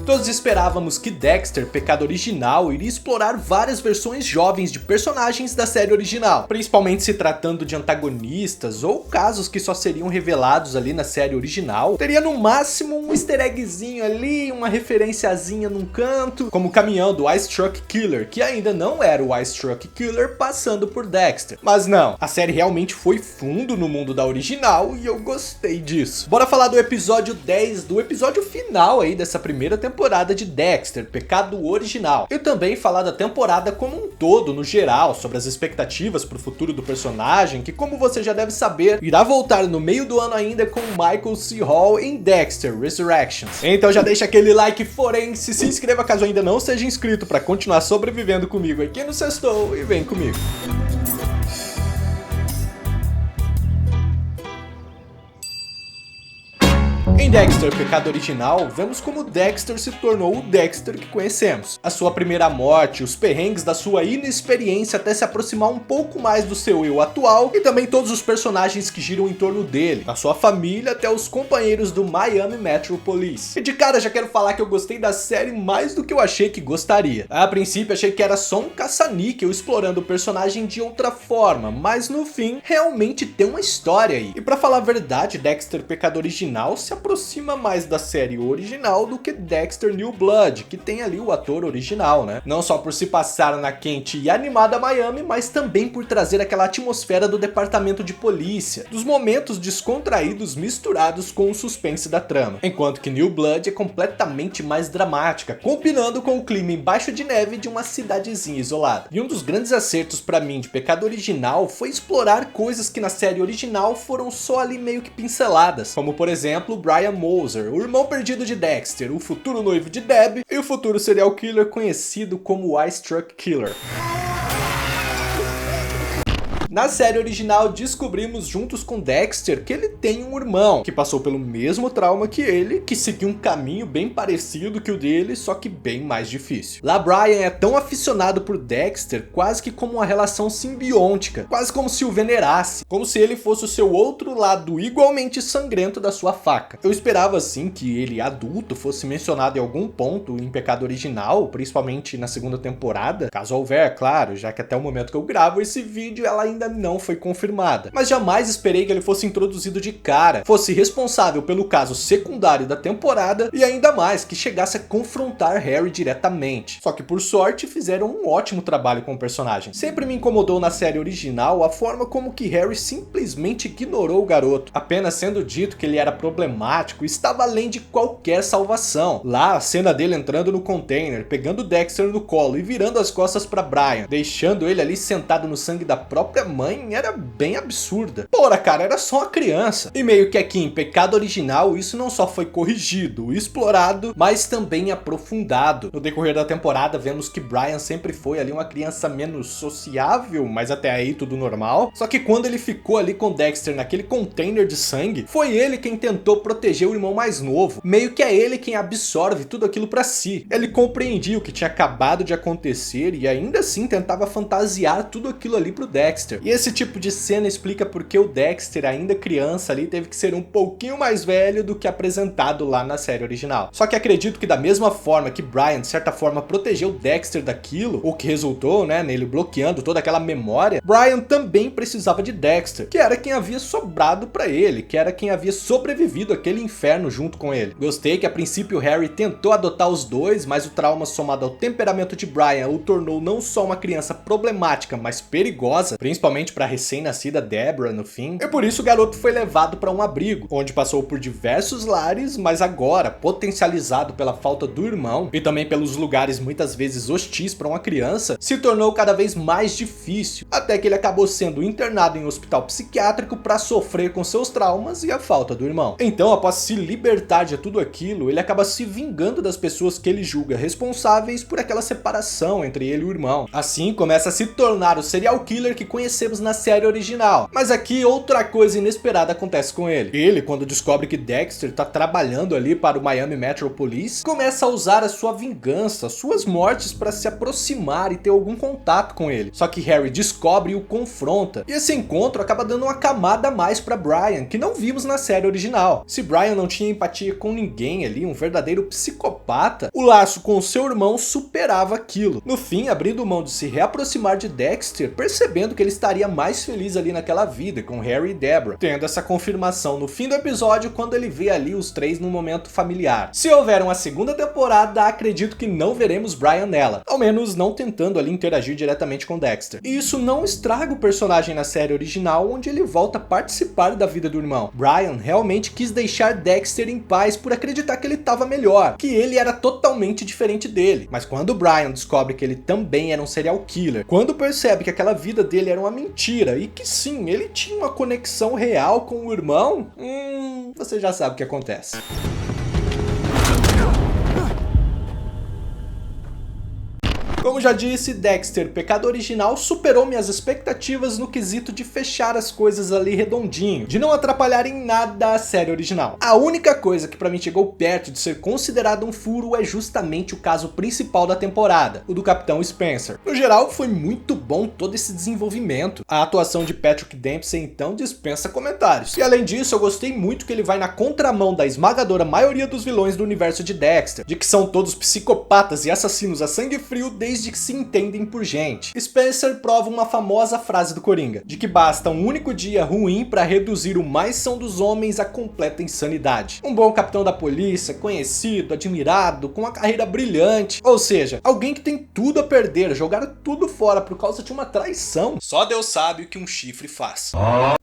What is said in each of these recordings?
Todos esperávamos que Dexter, Pecado Original, iria explorar várias versões jovens de personagens da série original, principalmente se tratando de antagonistas ou casos que só seriam revelados ali na série original. Teria no máximo um easter eggzinho ali, uma referenciazinha num canto, como o caminhão do Ice Truck Killer, que ainda não era o Ice Truck Killer passando por Dexter. Mas não, a série realmente foi fundo no mundo da original e eu gostei disso. Bora falar do episódio 10, do episódio final aí dessa primeira temporada de Dexter, Pecado Original. E também falar da temporada como um todo, no geral, sobre as expectativas pro futuro do personagem, que como você já deve saber, irá voltar no meio do ano ainda com Michael C. Hall em Dexter Resurrections. Então já deixa aquele like forense, se inscreva caso ainda não seja inscrito para continuar sobrevivendo comigo aqui no Sextou e vem comigo. Em Dexter, Pecado Original, vemos como Dexter se tornou o Dexter que conhecemos. A sua primeira morte, os perrengues da sua inexperiência até se aproximar um pouco mais do seu eu atual e também todos os personagens que giram em torno dele, da sua família até os companheiros do Miami Metro Police. E de cara já quero falar que eu gostei da série mais do que eu achei que gostaria. A princípio achei que era só um caça-níquel explorando o personagem de outra forma, mas no fim realmente tem uma história aí. E pra falar a verdade, Dexter, Pecado Original se aproxima mais da série original do que Dexter New Blood, que tem ali o ator original, né? Não só por se passar na quente e animada Miami, mas também por trazer aquela atmosfera do departamento de polícia, dos momentos descontraídos misturados com o suspense da trama. Enquanto que New Blood é completamente mais dramática, combinando com o clima embaixo de neve de uma cidadezinha isolada. E um dos grandes acertos pra mim de Pecado Original foi explorar coisas que na série original foram só ali meio que pinceladas, como por exemplo Brian Moser, o irmão perdido de Dexter, o futuro noivo de Deb e o futuro serial killer conhecido como Ice Truck Killer. Na série original, descobrimos juntos com Dexter que ele tem um irmão que passou pelo mesmo trauma que ele, que seguiu um caminho bem parecido que o dele, só que bem mais difícil. Lá Brian é tão aficionado por Dexter, quase que como uma relação simbiótica, quase como se o venerasse, como se ele fosse o seu outro lado igualmente sangrento da sua faca. Eu esperava assim que ele, adulto, fosse mencionado em algum ponto em Pecado Original, principalmente na segunda temporada, caso houver, claro, já que até o momento que eu gravo esse vídeo ela ainda não foi confirmada. Mas jamais esperei que ele fosse introduzido de cara, fosse responsável pelo caso secundário da temporada e ainda mais que chegasse a confrontar Harry diretamente. Só que por sorte fizeram um ótimo trabalho com o personagem. Sempre me incomodou na série original a forma como que Harry simplesmente ignorou o garoto, apenas sendo dito que ele era problemático e estava além de qualquer salvação. Lá a cena dele entrando no container, pegando Dexter no colo e virando as costas para Brian, deixando ele ali sentado no sangue da própria mãe era bem absurda. Porra, cara, era só uma criança. E meio que aqui em Pecado Original isso não só foi corrigido, explorado, mas também aprofundado. No decorrer da temporada vemos que Brian sempre foi ali uma criança menos sociável, mas até aí tudo normal. Só que quando ele ficou ali com Dexter naquele container de sangue, foi ele quem tentou proteger o irmão mais novo. Meio que é ele quem absorve tudo aquilo pra si. Ele compreendia o que tinha acabado de acontecer e ainda assim tentava fantasiar tudo aquilo ali pro Dexter. E esse tipo de cena explica porque o Dexter, ainda criança ali, teve que ser um pouquinho mais velho do que apresentado lá na série original. Só que acredito que da mesma forma que Brian, de certa forma, protegeu Dexter daquilo, o que resultou, né, nele bloqueando toda aquela memória, Brian também precisava de Dexter, que era quem havia sobrado pra ele, que era quem havia sobrevivido àquele inferno junto com ele. Gostei que a princípio Harry tentou adotar os dois, mas o trauma somado ao temperamento de Brian o tornou não só uma criança problemática, mas perigosa, principalmente para a recém-nascida Deborah no fim, e por isso o garoto foi levado para um abrigo, onde passou por diversos lares, mas agora, potencializado pela falta do irmão e também pelos lugares muitas vezes hostis para uma criança, se tornou cada vez mais difícil, até que ele acabou sendo internado em um hospital psiquiátrico para sofrer com seus traumas e a falta do irmão. Então, após se libertar de tudo aquilo, ele acaba se vingando das pessoas que ele julga responsáveis por aquela separação entre ele e o irmão. Assim, começa a se tornar o serial killer que conhecemos conhecemos na série original. Mas aqui outra coisa inesperada acontece com ele. Ele, quando descobre que Dexter tá trabalhando ali para o Miami Metro Police, começa a usar a sua vingança, suas mortes para se aproximar e ter algum contato com ele. Só que Harry descobre e o confronta, e esse encontro acaba dando uma camada a mais para Brian, que não vimos na série original. Se Brian não tinha empatia com ninguém ali, um verdadeiro psicopata, o laço com seu irmão superava aquilo. No fim, abrindo mão de se reaproximar de Dexter, percebendo que ele estaria mais feliz ali naquela vida com Harry e Deborah, tendo essa confirmação no fim do episódio quando ele vê ali os três num momento familiar. Se houver uma segunda temporada, acredito que não veremos Brian nela, ao menos não tentando ali interagir diretamente com Dexter. E isso não estraga o personagem na série original, onde ele volta a participar da vida do irmão. Brian realmente quis deixar Dexter em paz por acreditar que ele estava melhor, que ele era totalmente diferente dele. Mas quando Brian descobre que ele também era um serial killer, quando percebe que aquela vida dele era uma mentira e que sim, ele tinha uma conexão real com o irmão, você já sabe o que acontece. Como já disse, Dexter, pecado original, superou minhas expectativas no quesito de fechar as coisas ali redondinho, de não atrapalhar em nada a série original. A única coisa que pra mim chegou perto de ser considerado um furo é justamente o caso principal da temporada, o do Capitão Spencer. No geral, foi muito bom todo esse desenvolvimento. A atuação de Patrick Dempsey então dispensa comentários. E além disso, eu gostei muito que ele vai na contramão da esmagadora maioria dos vilões do universo de Dexter, de que são todos psicopatas e assassinos a sangue frio desde que se entendem por gente. Spencer prova uma famosa frase do Coringa, de que basta um único dia ruim para reduzir o mais são dos homens à completa insanidade. Um bom capitão da polícia, conhecido, admirado, com uma carreira brilhante, ou seja, alguém que tem tudo a perder, jogar tudo fora por causa de uma traição. Só Deus sabe o que um chifre faz.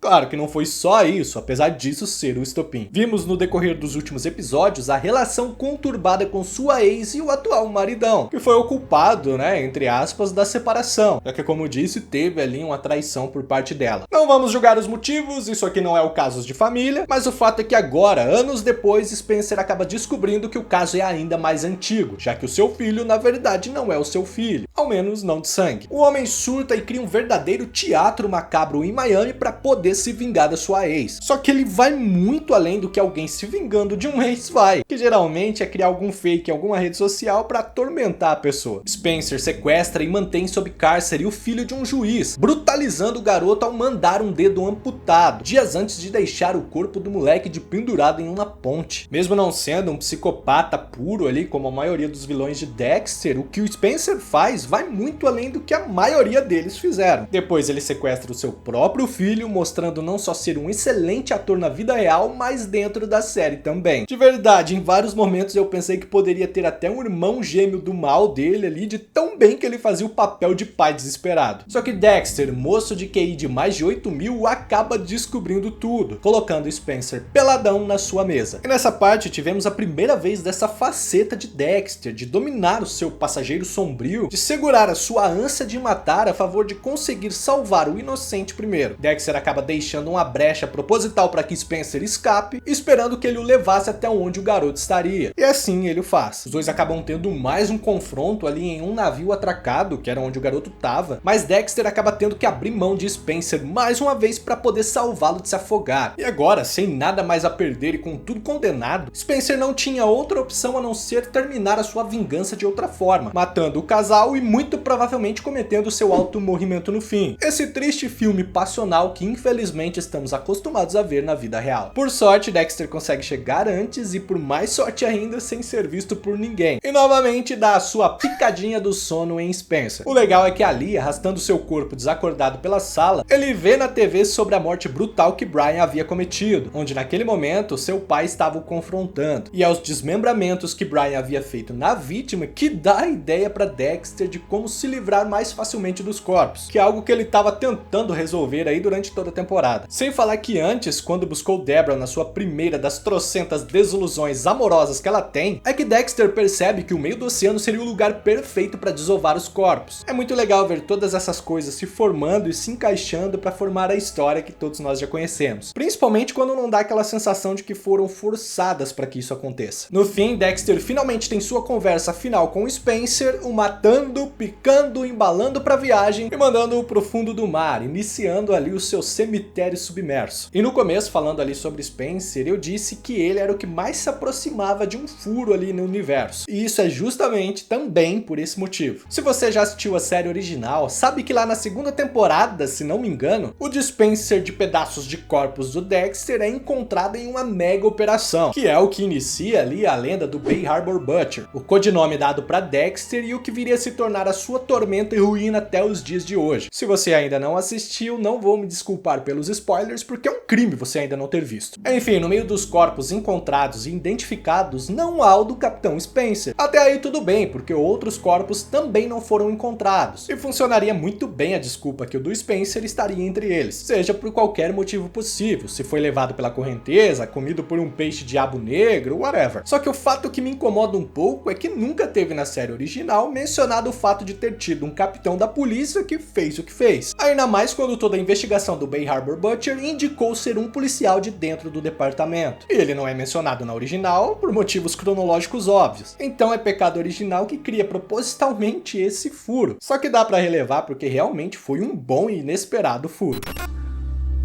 Claro que não foi só isso, apesar disso ser o estopim. Vimos no decorrer dos últimos episódios a relação conturbada com sua ex e o atual maridão, que foi o culpado, entre aspas, da separação, já que, como eu disse, teve ali uma traição por parte dela. Não vamos julgar os motivos, isso aqui não é o caso de família, mas o fato é que agora, anos depois, Spencer acaba descobrindo que o caso é ainda mais antigo, já que o seu filho, na verdade, não é o seu filho, ao menos não de sangue. O homem surta e cria um verdadeiro teatro macabro em Miami para poder se vingar da sua ex. Só que ele vai muito além do que alguém se vingando de um ex vai, que geralmente é criar algum fake em alguma rede social para atormentar a pessoa. Spencer sequestra e mantém sob cárcere o filho de um juiz, brutalizando o garoto ao mandar um dedo amputado, dias antes de deixar o corpo do moleque de pendurado em uma ponte. Mesmo não sendo um psicopata puro ali, como a maioria dos vilões de Dexter, o que o Spencer faz vai muito além do que a maioria deles fizeram. Depois ele sequestra o seu próprio filho, mostrando não só ser um excelente ator na vida real, mas dentro da série também. De verdade, em vários momentos eu pensei que poderia ter até um irmão gêmeo do mal dele ali, de tão bem que ele fazia o papel de pai desesperado. Só que Dexter, moço de QI de mais de 8.000, acaba descobrindo tudo, colocando Spencer peladão na sua mesa. E nessa parte tivemos a primeira vez dessa faceta de Dexter, de dominar o seu passageiro sombrio, de segurar a sua ânsia de matar a favor de conseguir salvar o inocente primeiro. Dexter acaba deixando uma brecha proposital para que Spencer escape, esperando que ele o levasse até onde o garoto estaria. E assim ele o faz. Os dois acabam tendo mais um confronto ali em um navio atracado, que era onde o garoto estava, mas Dexter acaba tendo que abrir mão de Spencer mais uma vez para poder salvá-lo de se afogar. E agora, sem nada mais a perder e com tudo condenado, Spencer não tinha outra opção a não ser terminar a sua vingança de outra forma, matando o casal e muito provavelmente cometendo seu auto-morrimento no fim. Esse triste filme passional que infelizmente estamos acostumados a ver na vida real. Por sorte, Dexter consegue chegar antes e por mais sorte ainda sem ser visto por ninguém. E novamente dá a sua picadinha do sono em Spencer. O legal é que ali, arrastando seu corpo desacordado pela sala, ele vê na TV sobre a morte brutal que Brian havia cometido, onde naquele momento seu pai estava o confrontando. E aos desmembramentos que Brian havia feito na vítima que dá a ideia para Dexter de como se livrar mais facilmente dos corpos, que é algo que ele estava tentando resolver aí durante toda a temporada. Sem falar que antes, quando buscou Deborah na sua primeira das trocentas desilusões amorosas que ela tem, é que Dexter percebe que o meio do oceano seria o lugar perfeito para para desovar os corpos. É muito legal ver todas essas coisas se formando e se encaixando para formar a história que todos nós já conhecemos. Principalmente quando não dá aquela sensação de que foram forçadas para que isso aconteça. No fim, Dexter finalmente tem sua conversa final com o Spencer, o matando, picando, embalando para a viagem e mandando-o pro fundo do mar, iniciando ali o seu cemitério submerso. E no começo, falando ali sobre Spencer, eu disse que ele era o que mais se aproximava de um furo ali no universo. E isso é justamente também por esse motivo. Se você já assistiu a série original, sabe que lá na segunda temporada, se não me engano, o dispenser de pedaços de corpos do Dexter é encontrado em uma mega operação, que é o que inicia ali a lenda do Bay Harbor Butcher, o codinome dado para Dexter e o que viria a se tornar a sua tormenta e ruína até os dias de hoje. Se você ainda não assistiu, não vou me desculpar pelos spoilers, porque é um crime você ainda não ter visto. Enfim, no meio dos corpos encontrados e identificados, não há o do Capitão Spencer. Até aí tudo bem, porque outros corpos também não foram encontrados, e funcionaria muito bem a desculpa que o do Spencer estaria entre eles, seja por qualquer motivo possível, se foi levado pela correnteza, comido por um peixe diabo negro, whatever. Só que o fato que me incomoda um pouco é que nunca teve na série original mencionado o fato de ter tido um capitão da polícia que fez o que fez. Ainda mais quando toda a investigação do Bay Harbor Butcher indicou ser um policial de dentro do departamento. E ele não é mencionado na original por motivos cronológicos óbvios. Então é pecado original que cria propositalmente esse furo. Só que dá pra relevar porque realmente foi um bom e inesperado furo.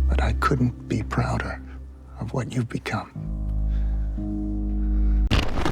But I couldn't be prouder of what you've become.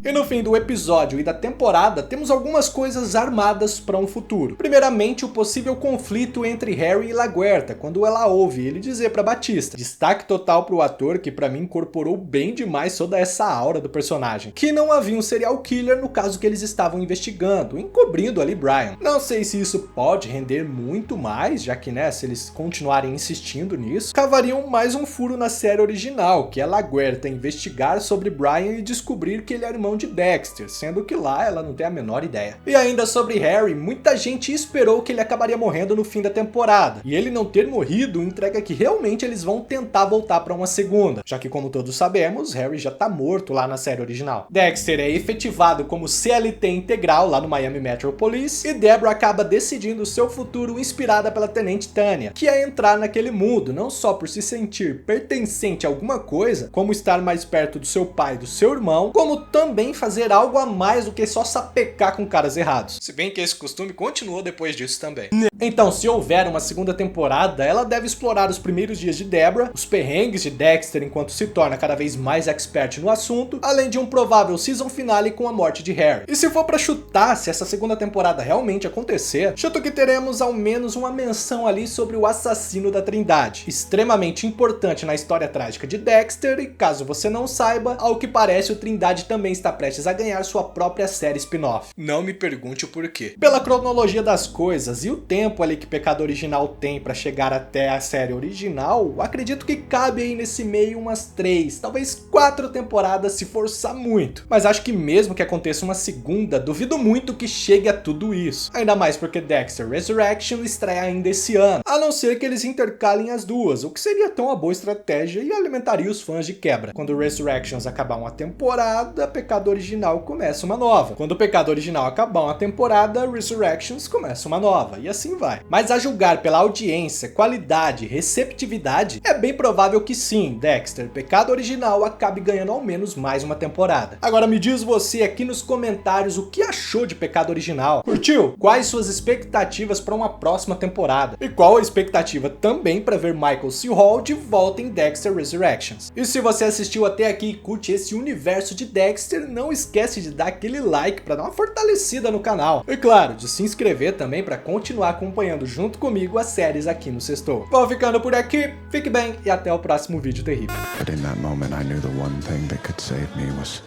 E no fim do episódio e da temporada, temos algumas coisas armadas para um futuro. Primeiramente, o possível conflito entre Harry e LaGuerta, quando ela ouve ele dizer para Batista. Destaque total para o ator, que para mim incorporou bem demais toda essa aura do personagem. Que não havia um serial killer no caso que eles estavam investigando, encobrindo ali Brian. Não sei se isso pode render muito mais, já que, né, se eles continuarem insistindo nisso, cavariam mais um furo na série original, que é LaGuerta investigar sobre Brian e descobrir que ele é irmão de Dexter, sendo que lá ela não tem a menor ideia. E ainda sobre Harry, muita gente esperou que ele acabaria morrendo no fim da temporada, e ele não ter morrido entrega que realmente eles vão tentar voltar para uma segunda, já que como todos sabemos, Harry já tá morto lá na série original. Dexter é efetivado como CLT integral lá no Miami Metro Police, e Deborah acaba decidindo seu futuro inspirada pela Tenente Tanya, que é entrar naquele mundo, não só por se sentir pertencente a alguma coisa, como estar mais perto do seu pai e do seu irmão, como também fazer algo a mais do que só sapecar com caras errados. Se bem que esse costume continuou depois disso também. Então, se houver uma segunda temporada, ela deve explorar os primeiros dias de Deborah, os perrengues de Dexter enquanto se torna cada vez mais expert no assunto, além de um provável season finale com a morte de Harry. E se for pra chutar, se essa segunda temporada realmente acontecer, chuto que teremos ao menos uma menção ali sobre o assassino da Trindade, extremamente importante na história trágica de Dexter, e caso você não saiba, ao que parece o Trindade também está prestes a ganhar sua própria série spin-off. Não me pergunte o porquê. Pela cronologia das coisas e o tempo ali que Pecado Original tem para chegar até a série original, acredito que cabe aí nesse meio umas 3, talvez 4 temporadas se forçar muito. Mas acho que mesmo que aconteça uma segunda, duvido muito que chegue a tudo isso. Ainda mais porque Dexter Resurrection estreia ainda esse ano, a não ser que eles intercalem as duas, o que seria tão uma boa estratégia e alimentaria os fãs de quebra. Quando Resurrections acabar uma temporada, Pecado Original começa uma nova. Quando o Pecado Original acabar uma temporada, Resurrections começa uma nova, e assim vai. Mas a julgar pela audiência, qualidade, receptividade, é bem provável que sim, Dexter, Pecado Original acabe ganhando ao menos mais uma temporada. Agora me diz você aqui nos comentários o que achou de Pecado Original. Curtiu? Quais suas expectativas para uma próxima temporada? E qual a expectativa também para ver Michael C. Hall de volta em Dexter Resurrections? E se você assistiu até aqui e curte esse universo de Dexter, não esquece de dar aquele like para dar uma fortalecida no canal. E claro, de se inscrever também para continuar acompanhando junto comigo as séries aqui no Sextou. Vou ficando por aqui, fique bem e até o próximo vídeo terrível. But in that moment I knew the one thing that could save me was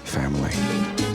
family.